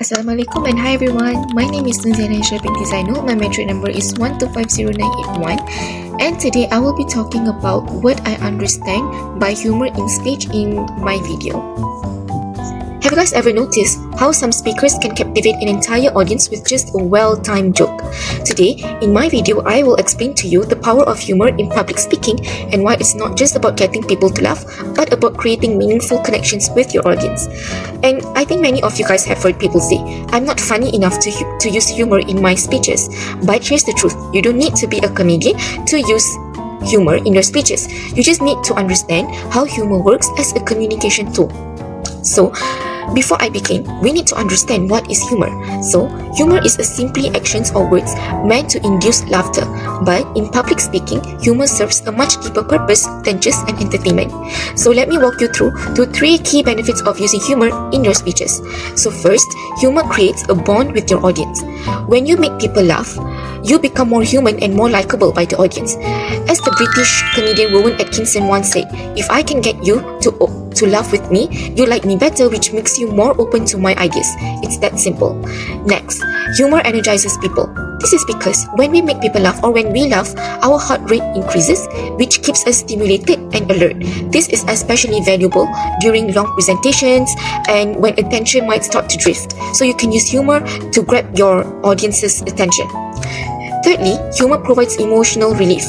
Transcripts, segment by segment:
Assalamualaikum and hi everyone. My name is NURZIYANAH BINTI ZAINUL. My metric number is 1250981, and today I will be talking about what I understand by humor in speech in my video. Have you guys ever noticed how some speakers can captivate an entire audience with just a well-timed joke? Today, in my video, I will explain to you the power of humor in public speaking and why it's not just about getting people to laugh, but about creating meaningful connections with your audience. And I think many of you guys have heard people say, I'm not funny enough to use humor in my speeches. But here's the truth, you don't need to be a comedian to use humor in your speeches. You just need to understand how humor works as a communication tool. So, before I begin, we need to understand what is humor. So, humor is simply actions or words meant to induce laughter. But in public speaking, humor serves a much deeper purpose than just an entertainment. So let me walk you through the 3 key benefits of using humor in your speeches. So first, humor creates a bond with your audience. When you make people laugh, you become more human and more likable by the audience. As the British comedian Rowan Atkinson once said, if I can get you to laugh with me, you like me better, which makes you more open to my ideas. It's that simple. Next, humor energizes people. This is because when we make people laugh or when we laugh, our heart rate increases, which keeps us stimulated and alert. This is especially valuable during long presentations and when attention might start to drift. So you can use humor to grab your audience's attention. Thirdly, humor provides emotional relief.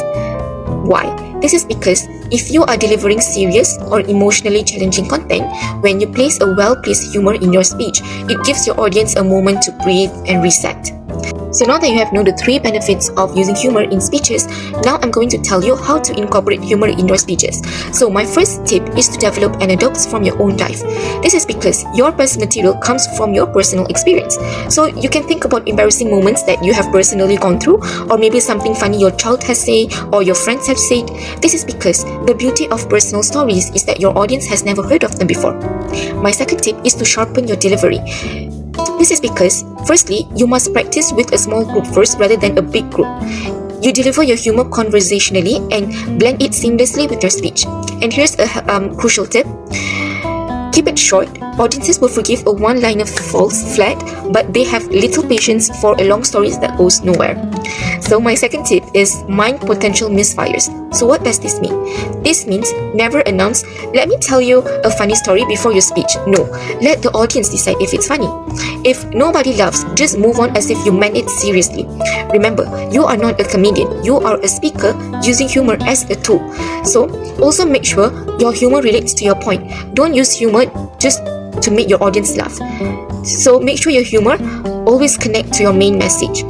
Why? This is because if you are delivering serious or emotionally challenging content, when you place a well-placed humor in your speech, it gives your audience a moment to breathe and reset. So now that you have known the 3 benefits of using humor in speeches, now I'm going to tell you how to incorporate humor in your speeches. So my first tip is to develop anecdotes from your own life. This is because your best material comes from your personal experience. So you can think about embarrassing moments that you have personally gone through, or maybe something funny your child has said or your friends have said. This is because the beauty of personal stories is that your audience has never heard of them before. My second tip is to sharpen your delivery. This is because, firstly, you must practice with a small group first rather than a big group. You deliver your humor conversationally and blend it seamlessly with your speech. And here's a crucial tip. Keep it short. Audiences will forgive a one-liner falls flat, but they have little patience for a long story that goes nowhere. So my second tip is mind potential misfires. So what does this mean? This means never announce, let me tell you a funny story before your speech. No, let the audience decide if it's funny. If nobody laughs, just move on as if you meant it seriously. Remember, you are not a comedian. You are a speaker using humor as a tool. So also make sure your humor relates to your point. Don't use humor just to make your audience laugh. So make sure your humor always connect to your main message.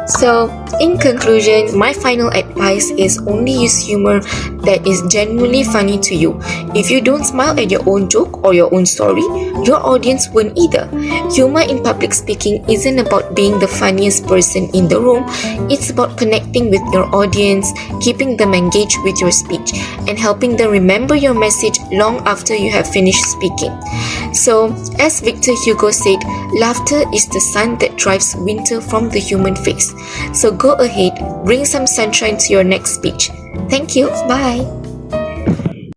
So, in conclusion, my final advice is only use humor that is genuinely funny to you. If you don't smile at your own joke or your own story, your audience won't either. Humor in public speaking isn't about being the funniest person in the room. It's about connecting with your audience, keeping them engaged with your speech, and helping them remember your message long after you have finished speaking. So, as Victor Hugo said, laughter is the sun that drives winter from the human face. So go ahead, bring some sunshine to your next speech. Thank you. Bye.